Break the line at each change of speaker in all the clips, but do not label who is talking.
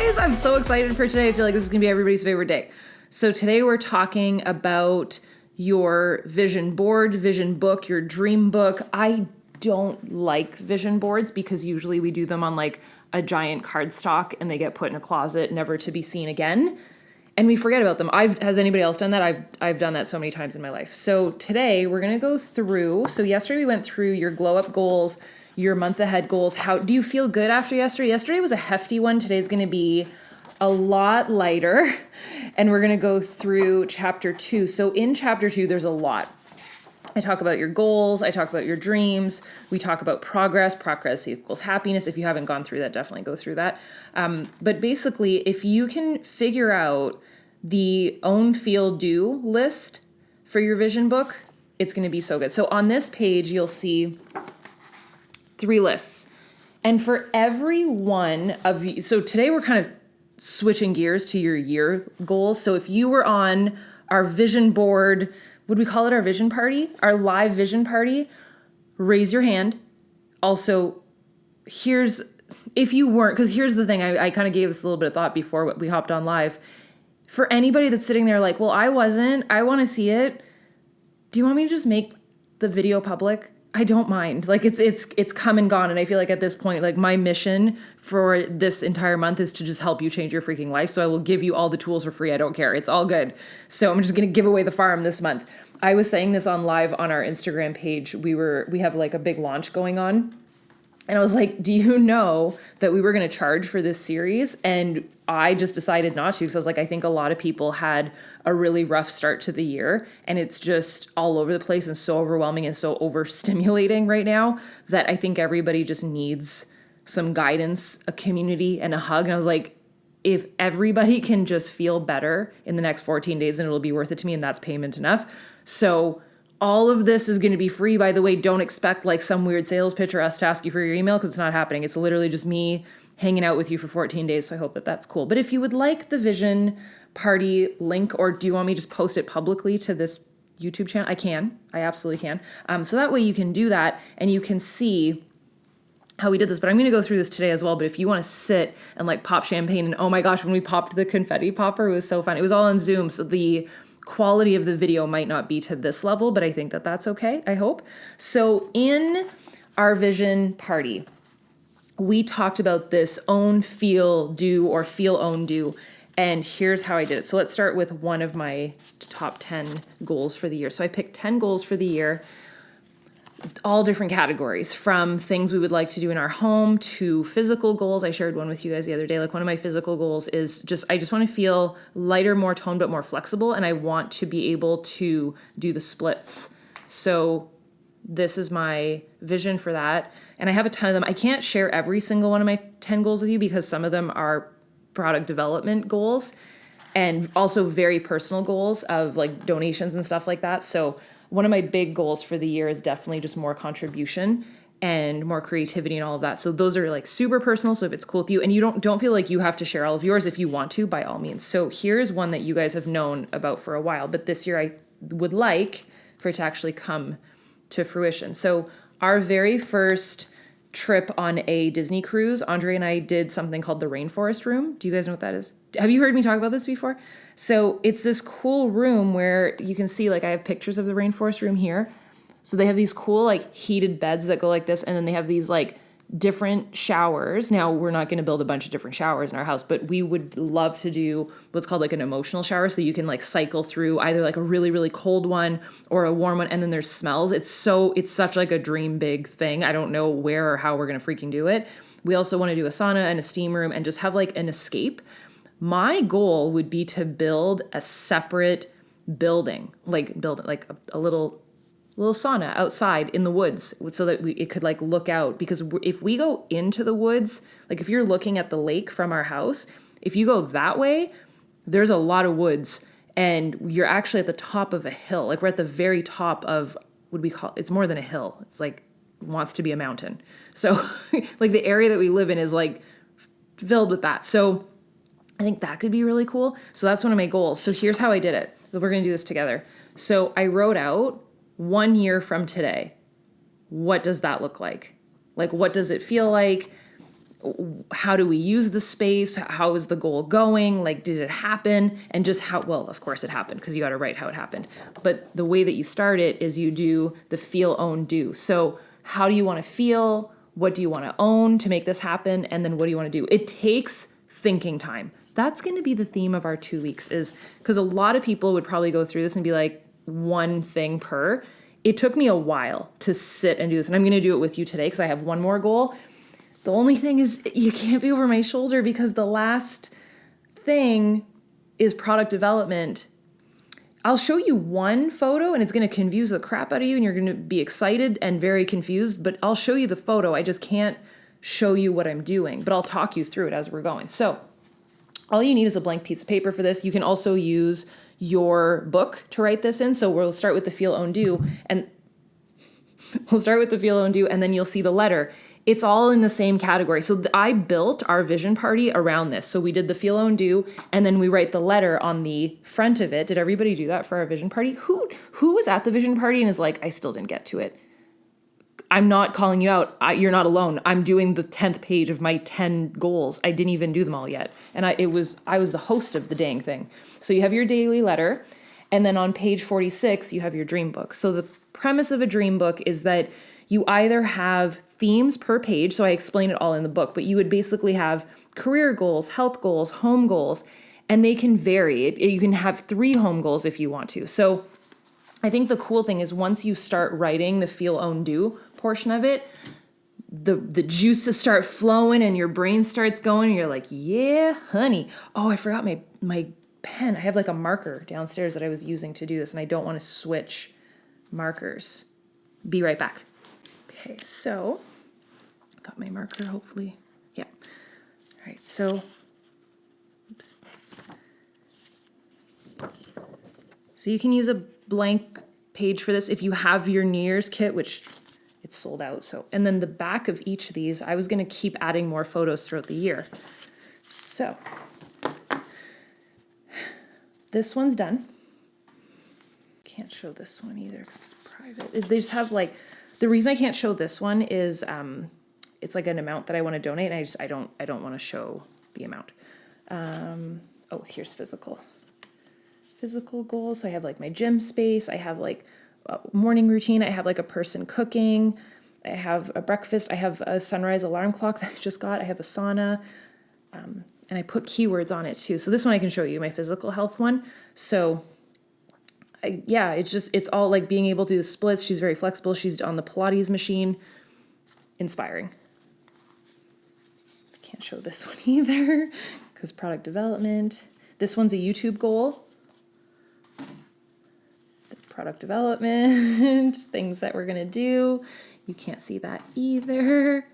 guys, I'm so excited for today. I feel like this is going to be everybody's favorite day. So today we're talking about your vision board, vision book, your dream book. I don't like vision boards because usually we do them on like a giant cardstock and they get put in a closet, never to be seen again. And we forget about them. Has anybody else done that? I've done that so many times in my life. So today we're going to go through. So yesterday we went through your glow up goals, your month ahead goals. How do you feel good after yesterday? Yesterday was a hefty one. Today's going to be a lot lighter. And we're going to go through chapter 2. So in chapter 2, there's a lot. I talk about your goals. I talk about your dreams. We talk about progress. Progress equals happiness. If you haven't gone through that, definitely go through that. But basically, if you can figure out the own, feel, do list for your vision book, it's going to be so good. So on this page, you'll see 3 lists. And for every one of you, so today we're kind of switching gears to your year goals. So if you were on our vision board, would we call it our vision party? Our live vision party? Raise your hand. Also, if you weren't, because here's the thing, I kind of gave this a little bit of thought before we hopped on live. For anybody that's sitting there like, well, I wasn't, I want to see it. Do you want me to just make the video public? I don't mind. Like it's come and gone. And I feel like at this point, like my mission for this entire month is to just help you change your freaking life. So I will give you all the tools for free. I don't care. It's all good. So I'm just going to give away the farm this month. I was saying this on live on our Instagram page. We have like a big launch going on. And I was like, do you know that we were going to charge for this series? And I just decided not to because I was like, I think a lot of people had a really rough start to the year and it's just all over the place and so overwhelming and so overstimulating right now that I think everybody just needs some guidance, a community, and a hug. And I was like, if everybody can just feel better in the next 14 days, then it'll be worth it to me, and that's payment enough. So all of this is going to be free. By the way, don't expect like some weird sales pitch or us to ask you for your email because it's not happening. It's literally just me hanging out with you for 14 days. So I hope that that's cool. But if you would like the vision party link, or do you want me to just post it publicly to this YouTube channel? I can. I absolutely can. So that way you can do that and you can see how we did this. But I'm going to go through this today as well. But if you want to sit and like pop champagne, and oh my gosh, when we popped the confetti popper, it was so fun. It was all on Zoom. So the quality of the video might not be to this level, but I think that that's okay, I hope. So in our vision party, we talked about this own, feel, do, or feel, own, do. And here's how I did it. So let's start with one of my top 10 goals for the year. So I picked 10 goals for the year, all different categories, from things we would like to do in our home to physical goals. I shared one with you guys the other day. Like one of my physical goals is I just want to feel lighter, more toned, but more flexible. And I want to be able to do the splits. So this is my vision for that. And I have a ton of them. I can't share every single one of my 10 goals with you because some of them are product development goals and also very personal goals of like donations and stuff like that. So one of my big goals for the year is definitely just more contribution and more creativity and all of that. So those are like super personal. So if it's cool with you and you don't feel like you have to share all of yours, if you want to, by all means. So here's one that you guys have known about for a while, but this year I would like for it to actually come to fruition. So our very first trip on a Disney cruise, Andre and I did something called the Rainforest Room. Do you guys know what that is? Have you heard me talk about this before? So it's this cool room where you can see, like I have pictures of the Rainforest Room here. So they have these cool like heated beds that go like this. And then they have these like different showers. Now we're not going to build a bunch of different showers in our house, but we would love to do what's called like an emotional shower. So you can like cycle through either like a really, really cold one or a warm one. And then there's smells. It's such like a dream big thing. I don't know where or how we're going to freaking do it. We also want to do a sauna and a steam room and just have like an escape. My goal would be to build a separate building, like a little sauna outside in the woods so that it could like look out. Because if we go into the woods, like if you're looking at the lake from our house, if you go that way, there's a lot of woods and you're actually at the top of a hill. Like we're at the very top of, it's more than a hill. It's like, wants to be a mountain. So like the area that we live in is like filled with that. So I think that could be really cool. So that's one of my goals. So here's how I did it. We're going to do this together. So I wrote out 1 year from today. What does that look like? Like, what does it feel like? how do we use the space? How is the goal going? Like, did it happen? And just how, well, of course it happened because you got to write how it happened. But the way that you start it is you do the feel, own, do. So how do you want to feel? What do you want to own to make this happen? And then what do you want to do? It takes thinking time. That's going to be the theme of our 2 weeks, is because a lot of people would probably go through this and be like, one thing per. It took me a while to sit and do this. And I'm going to do it with you today because I have one more goal. The only thing is you can't be over my shoulder because the last thing is product development. I'll show you one photo and it's going to confuse the crap out of you and you're going to be excited and very confused, but I'll show you the photo. I just can't show you what I'm doing, but I'll talk you through it as we're going. So all you need is a blank piece of paper for this. You can also use your book to write this in. So we'll start with the feel, own, do, and then you'll see the letter. It's all in the same category. So I built our vision party around this. So we did the feel, own, do, and then we write the letter on the front of it. Did everybody do that for our vision party? Who was at the vision party and is like, I still didn't get to it? I'm not calling you out. You're not alone. I'm doing the 10th page of my 10 goals. I didn't even do them all yet. And I was the host of the dang thing. So you have your daily letter, and then on page 46, you have your dream book. So the premise of a dream book is that you either have themes per page, so I explain it all in the book, but you would basically have career goals, health goals, home goals, and they can vary. You can have 3 home goals if you want to. So I think the cool thing is once you start writing the feel, own, do portion of it, the juices start flowing and your brain starts going and you're like, yeah, honey. Oh, I forgot my pen. I have like a marker downstairs that I was using to do this and I don't want to switch markers. Be right back. Okay, so got my marker, hopefully. Yeah. All right, so, oops. So you can use a blank page for this if you have your New Year's kit, which it's sold out. So, and then the back of each of these, I was going to keep adding more photos throughout the year. So this one's done. Can't show this one either because it's private. They just have like, the reason I can't show this one is it's like an amount that I want to donate, and I don't want to show the amount. Oh, here's physical goals. So I have like my gym space. I have like a morning routine. I have like a person cooking. I have a breakfast. I have a sunrise alarm clock that I just got. I have a sauna. And I put keywords on it too. So this one I can show you, my physical health one. So it's all like being able to do the splits. She's very flexible. She's on the Pilates machine. Inspiring. I can't show this one either because product development. This one's a YouTube goal. Product development, things that we're going to do. You can't see that either.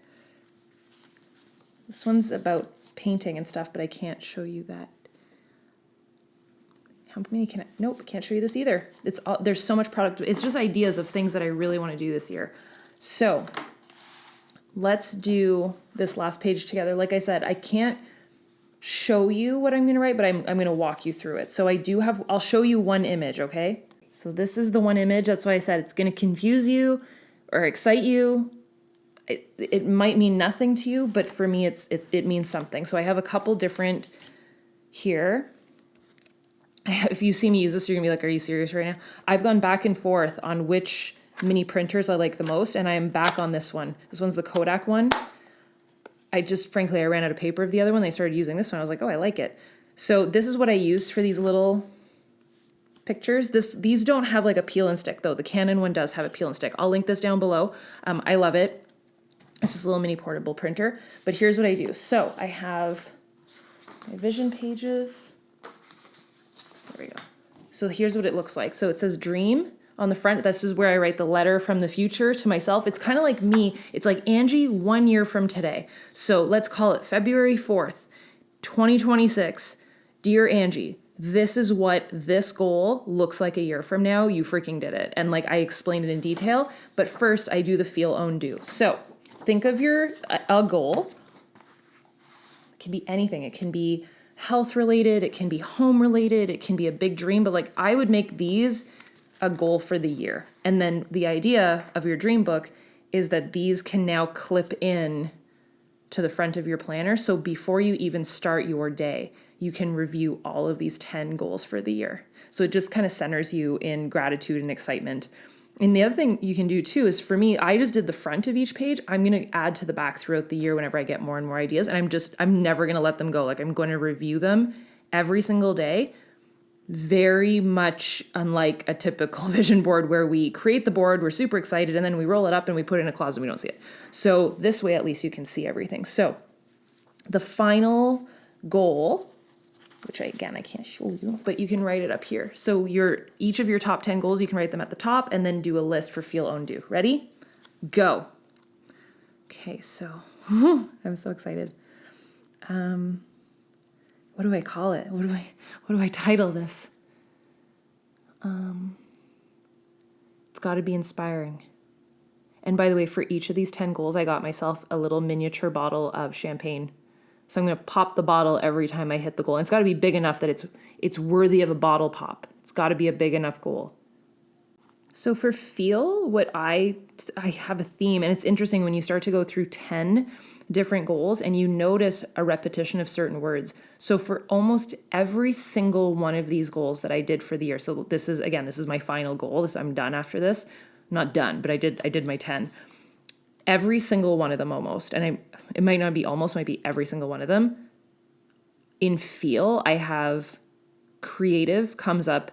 This one's about painting and stuff, but I can't show you that. How many can I? Nope, can't show you this either. It's all, there's so much product. It's just ideas of things that I really want to do this year. So let's do this last page together. Like I said, I can't show you what I'm going to write, but I'm going to walk you through it. So I'll show you one image, okay? So this is the one image. That's why I said it's going to confuse you or excite you. It might mean nothing to you, but for me, it means something. So I have a couple different here. If you see me use this, you're gonna be like, are you serious right now? I've gone back and forth on which mini printers I like the most, and I am back on this one. This one's the Kodak one. Frankly, I ran out of paper of the other one. I started using this one. I was like, oh, I like it. So this is what I used for these little pictures. These don't have like a peel and stick though. The Canon one does have a peel and stick. I'll link this down below. I love it. It's just a little mini portable printer, but here's what I do. So I have my vision pages. There we go. So here's what it looks like. So it says dream on the front. This is where I write the letter from the future to myself. It's kind of like me. It's like Angie 1 year from today. So let's call it February 4th, 2026. Dear Angie, this is what this goal looks like a year from now. You freaking did it. And like I explained it in detail, but first I do the feel, own, do. So think of a goal. It can be anything. It can be health related, it can be home related, it can be a big dream, but like I would make these a goal for the year. And then the idea of your dream book is that these can now clip in to the front of your planner. So before you even start your day, you can review all of these 10 goals for the year. So it just kind of centers you in gratitude and excitement. And the other thing you can do too is, for me, I just did the front of each page. I'm going to add to the back throughout the year whenever I get more and more ideas. And I'm never going to let them go. Like, I'm going to review them every single day. Very much unlike a typical vision board where we create the board, we're super excited, and then we roll it up and we put it in a closet and we don't see it. So this way, at least you can see everything. So the final goal, which I can't show you, but you can write it up here. So each of your top 10 goals, you can write them at the top and then do a list for feel, own, do. Ready? Go. Okay, so I'm so excited. What do I call it? What do I title this? It's got to be inspiring. And by the way, for each of these 10 goals, I got myself a little miniature bottle of champagne. So I'm going to pop the bottle every time I hit the goal. And it's got to be big enough that it's worthy of a bottle pop. It's got to be a big enough goal. So for feel, what I have a theme, and it's interesting when you start to go through 10 different goals and you notice a repetition of certain words. So for almost every single one of these goals that I did for the year, so this is my final goal. I'm done after this. I'm not done, but I did my 10. Every single one of them almost, and it might not be almost, might be every single one of them. In feel, I have creative comes up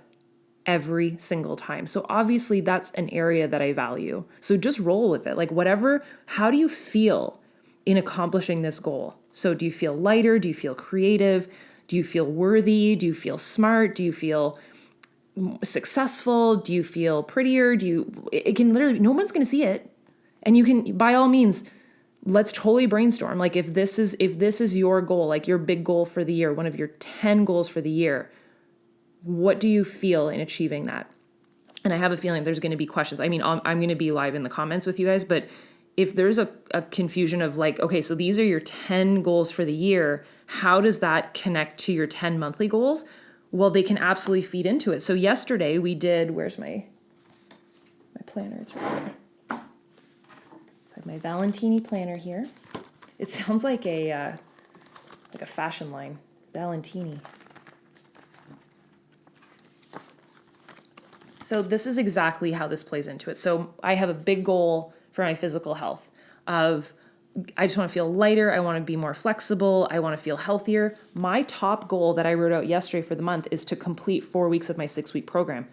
every single time. So obviously that's an area that I value. So just roll with it. Like, whatever, how do you feel in accomplishing this goal? So do you feel lighter? Do you feel creative? Do you feel worthy? Do you feel smart? Do you feel successful? Do you feel prettier? It can literally, no one's going to see it. And you can, by all means, let's totally brainstorm. Like, if this is your goal, like your big goal for the year, one of your 10 goals for the year, what do you feel in achieving that? And I have a feeling there's going to be questions. I mean, I'm going to be live in the comments with you guys, but if there's a confusion of like, okay, so these are your 10 goals for the year, how does that connect to your 10 monthly goals? Well, they can absolutely feed into it. So yesterday we did, where's my planner? It's right there. So I have my Valentini planner here. It sounds like a fashion line, Valentini. So this is exactly how this plays into it. So I have a big goal for my physical health of, I just want to feel lighter. I want to be more flexible. I want to feel healthier. My top goal that I wrote out yesterday for the month is to complete 4 weeks of my 6-week program.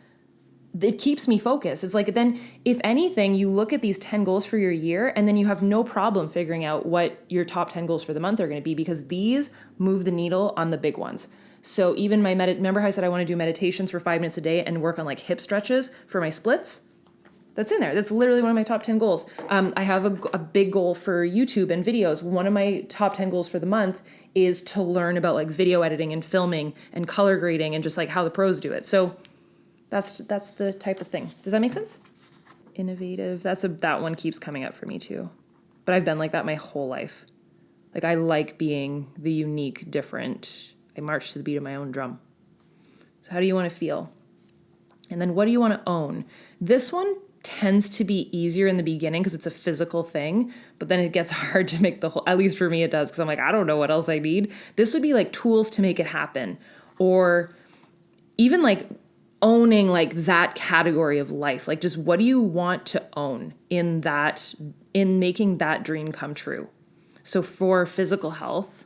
It keeps me focused. It's like, then if anything, you look at these 10 goals for your year and then you have no problem figuring out what your top 10 goals for the month are going to be, because these move the needle on the big ones. So even remember how I said I want to do meditations for 5 minutes a day and work on like hip stretches for my splits? That's in there. That's literally one of my top 10 goals. I have a big goal for YouTube and videos. One of my top 10 goals for the month is to learn about like video editing and filming and color grading and just like how the pros do it. So that's the type of thing. Does that make sense? Innovative. That one keeps coming up for me too. But I've been like that my whole life. Like, I like being the unique, different. I march to the beat of my own drum. So how do you want to feel? And then what do you want to own? This one tends to be easier in the beginning because it's a physical thing, but then it gets hard to make the whole, at least for me it does, because I'm like, I don't know what else I need. This would be like tools to make it happen, or even like owning like that category of life. Like, just what do you want to own in making that dream come true? So for physical health,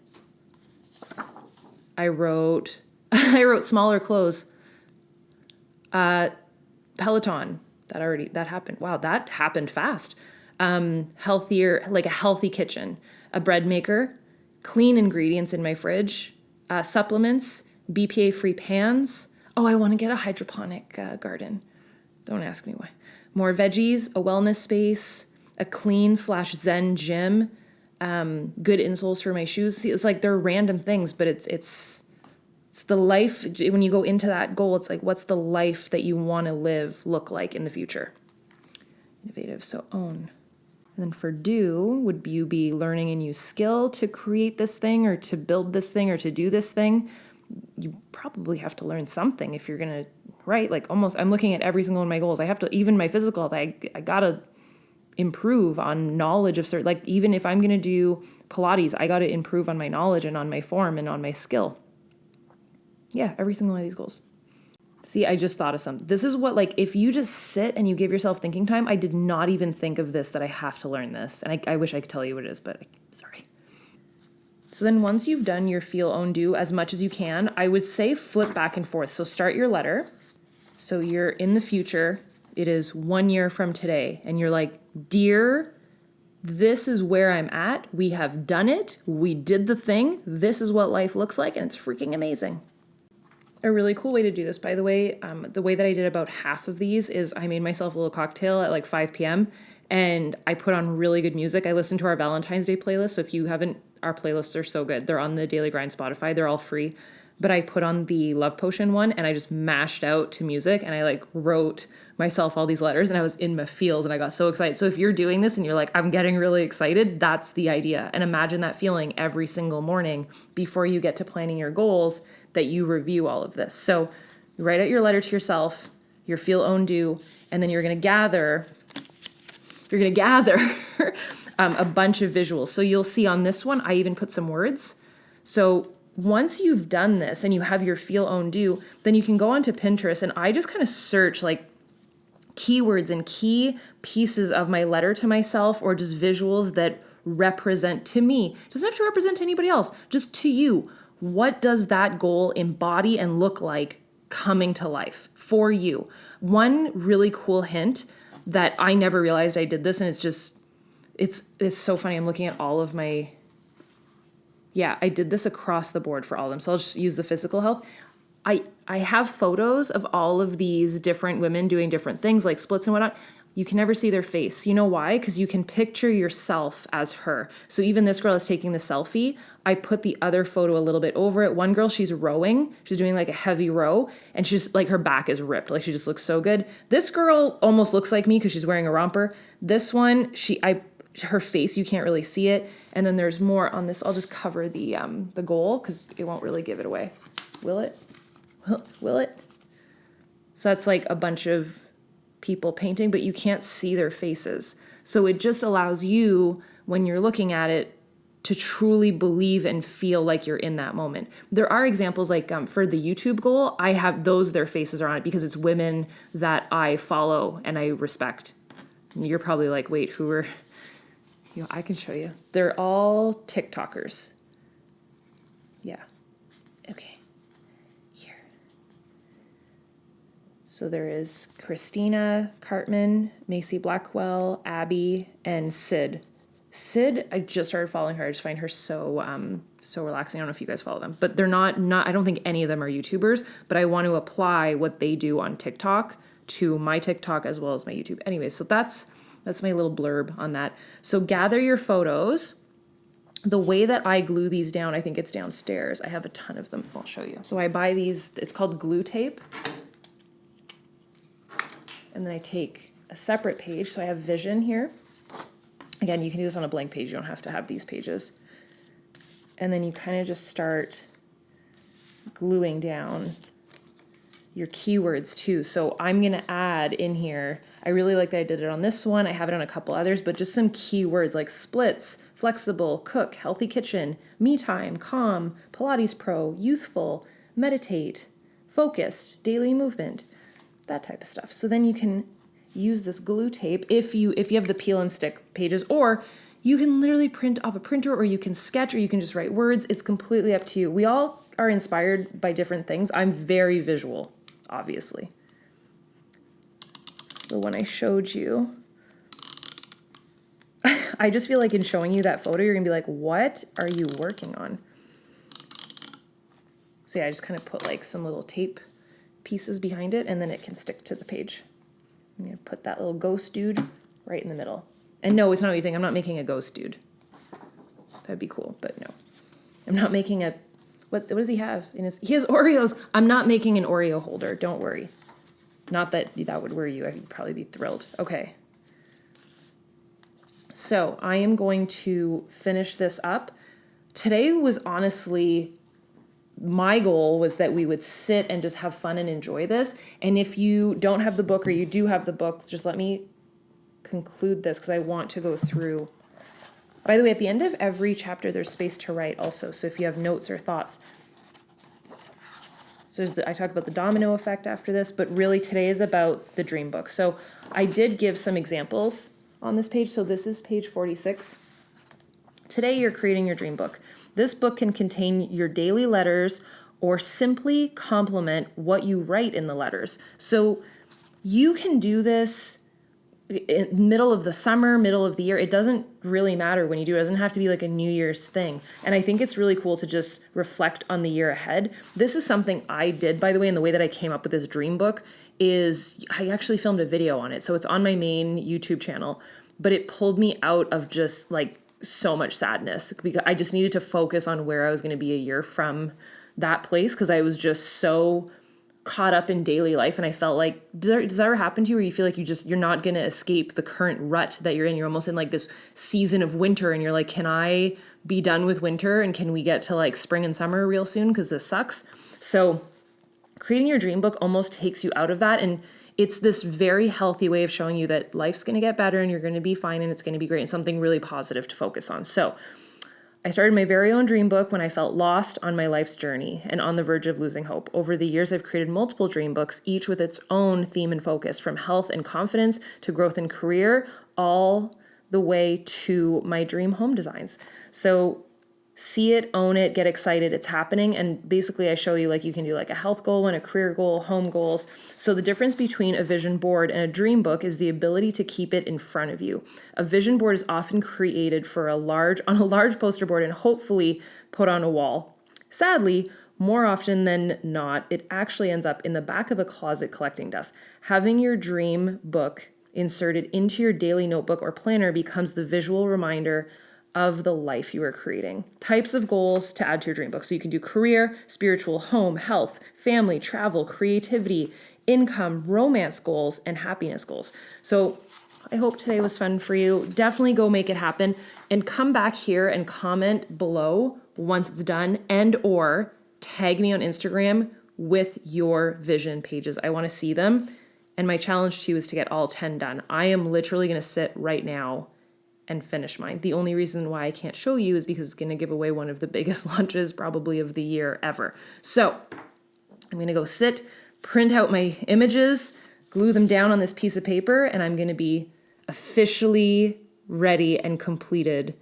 I wrote smaller clothes, Peloton. That happened. Wow, that happened fast. Healthier, like a healthy kitchen, a bread maker, clean ingredients in my fridge, supplements, BPA-free pans. Oh, I want to get a hydroponic garden. Don't ask me why. More veggies, a wellness space, a clean/zen gym, good insoles for my shoes. See, it's like they're random things, but it's the life. When you go into that goal, it's like, what's the life that you want to live look like in the future? Innovative, so own. And then for do, would you be learning a new skill to create this thing or to build this thing or to do this thing? You probably have to learn something if you're going to, right? Like, almost, I'm looking at every single one of my goals. I have to, even my physical health, I gotta improve on knowledge of certain, like even if I'm going to do Pilates, I got to improve on my knowledge and on my form and on my skill. Yeah, every single one of these goals. See, I just thought of something. This is what, like, if you just sit and you give yourself thinking time, I did not even think of this, that I have to learn this. And I wish I could tell you what it is, but sorry. So then once you've done your feel, own, do as much as you can, I would say flip back and forth. So start your letter. So you're in the future. It is 1 year from today. And you're like, dear, this is where I'm at. We have done it. We did the thing. This is what life looks like. And it's freaking amazing. A really cool way to do this, by the way that I did about half of these is I made myself a little cocktail at like 5 p.m. and I put on really good music. I listened to our Valentine's Day playlist. So if you haven't, our playlists are so good. They're on the Daily Grind Spotify. They're all free. But I put on the Love Potion one and I just mashed out to music and I like wrote myself all these letters and I was in my feels and I got so excited. So if you're doing this and you're like, I'm getting really excited, that's the idea. And imagine that feeling every single morning before you get to planning your goals, that you review all of this. So you write out your letter to yourself, your feel, own, do, and then you're going to gather a bunch of visuals. So you'll see on this one, I even put some words. So once you've done this and you have your feel, own, do, then you can go onto Pinterest and I just kind of search like keywords and key pieces of my letter to myself or just visuals that represent to me. It doesn't have to represent to anybody else, just to you. What does that goal embody and look like coming to life for you? One really cool hint that I never realized I did this, and it's so funny. I'm looking at all of my, I did this across the board for all of them. So I'll just use the physical health. I have photos of all of these different women doing different things like splits and whatnot. You can never see their face. You know why? Because you can picture yourself as her. So even this girl is taking the selfie. I put the other photo a little bit over it. One girl, she's rowing. She's doing like a heavy row and she's like, her back is ripped. Like she just looks so good. This girl almost looks like me because she's wearing a romper. This one, her face, you can't really see it. And then there's more on this. I'll just cover the goal because it won't really give it away. Will it? Will it? So that's like a bunch of people painting, but you can't see their faces. So it just allows you, when you're looking at it, to truly believe and feel like you're in that moment. There are examples like for the YouTube goal, I have those, their faces are on it because it's women that I follow and I respect. And you're probably like, wait, who are, I can show you. They're all TikTokers. Yeah. Okay. So there is Christina Cartman, Macy Blackwell, Abby, and Sid. Sid, I just started following her. I just find her so relaxing. I don't know if you guys follow them, but they're not. I don't think any of them are YouTubers. But I want to apply what they do on TikTok to my TikTok as well as my YouTube. Anyway, so that's my little blurb on that. So gather your photos. The way that I glue these down, I think it's downstairs. I have a ton of them. I'll show you. So I buy these. It's called glue tape. And then I take a separate page. So I have vision here. Again, you can do this on a blank page. You don't have to have these pages. And then you kind of just start gluing down your keywords too. So I'm going to add in here, I really like that I did it on this one. I have it on a couple others, but just some keywords like splits, flexible, cook, healthy kitchen, me time, calm, Pilates pro, youthful, meditate, focused, daily movement, that type of stuff. So then you can use this glue tape if you have the peel and stick pages, or you can literally print off a printer, or you can sketch, or you can just write words. It's completely up to you. We all are inspired by different things. I'm very visual, obviously. The one I showed you, I just feel like in showing you that photo, you're gonna be like, what are you working on? So yeah, I just kind of put like some little tape pieces behind it, and then it can stick to the page. I'm gonna put that little ghost dude right in the middle. And no, it's not what you think. I'm not making a ghost dude. That'd be cool, but no. I'm not making a, what does he have in his, he has Oreos. I'm not making an Oreo holder, don't worry. Not that that would worry you, I'd probably be thrilled. Okay. So I am going to finish this up. Today was honestly, my goal was that we would sit and just have fun and enjoy this. And if you don't have the book or you do have the book, just let me conclude this because I want to go through. By the way, at the end of every chapter, there's space to write also. So if you have notes or thoughts. So I talk about the domino effect after this, but really today is about the dream book. So I did give some examples on this page. So this is page 46. Today you're creating your dream book. This book can contain your daily letters or simply complement what you write in the letters. So you can do this in middle of the summer, middle of the year. It doesn't really matter when you do it. It doesn't have to be like a New Year's thing. And I think it's really cool to just reflect on the year ahead. This is something I did, by the way, and the way that I came up with this dream book is I actually filmed a video on it. So it's on my main YouTube channel, but it pulled me out of just like so much sadness because I just needed to focus on where I was going to be a year from that place because I was just so caught up in daily life. And I felt like, does that ever happen to you where you feel like you're not going to escape the current rut that you're in? You're almost in like this season of winter and you're like, can I be done with winter? And can we get to like spring and summer real soon? Because this sucks. So creating your dream book almost takes you out of that. And it's this very healthy way of showing you that life's going to get better and you're going to be fine and it's going to be great and something really positive to focus on. So I started my very own dream book when I felt lost on my life's journey and on the verge of losing hope. Over the years, I've created multiple dream books, each with its own theme and focus, from health and confidence to growth and career, all the way to my dream home designs. So see it, own it, get excited, it's happening. And basically I show you like you can do like a health goal and a career goal, home goals. So the difference between a vision board and a dream book is the ability to keep it in front of you. A vision board is often created on a large poster board and hopefully put on a wall. Sadly, more often than not, it actually ends up in the back of a closet collecting dust. Having your dream book inserted into your daily notebook or planner becomes the visual reminder of the life you are creating. Types of goals to add to your dream book. So you can do career, spiritual, home, health, family, travel, creativity, income, romance goals, and happiness goals. So I hope today was fun for you. Definitely go make it happen and come back here and comment below once it's done and or tag me on Instagram with your vision pages. I want to see them. And my challenge to you is to get all 10 done. I am literally going to sit right now and finish mine. The only reason why I can't show you is because it's going to give away one of the biggest launches probably of the year ever. So I'm going to go sit, print out my images, glue them down on this piece of paper, and I'm going to be officially ready and completed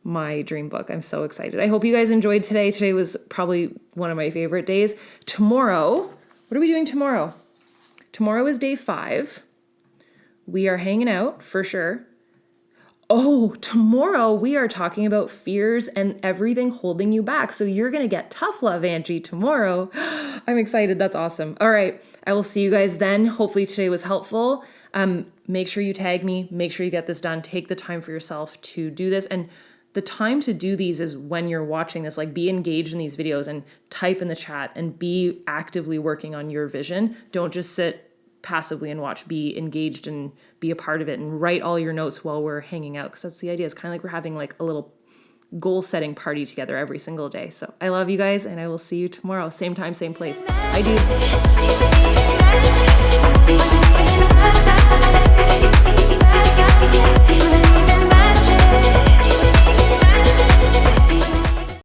my dream book. I'm so excited. I hope you guys enjoyed today. Today was probably one of my favorite days. Tomorrow, what are we doing tomorrow? Tomorrow is day 5. We are hanging out for sure. Oh, tomorrow we are talking about fears and everything holding you back. So you're going to get tough love, Angie, tomorrow. I'm excited. That's awesome. All right. I will see you guys then. Hopefully today was helpful. Make sure you tag me. Make sure you get this done. Take the time for yourself to do this. And the time to do these is when you're watching this. Like, be engaged in these videos and type in the chat and be actively working on your vision. Don't just sit passively and watch. Be engaged and be a part of it and write all your notes while we're hanging out, because that's the idea. It's kind of like we're having like a little goal setting party together every single day. So I love you guys and I will see you tomorrow. Same time, same place. Bye, dude.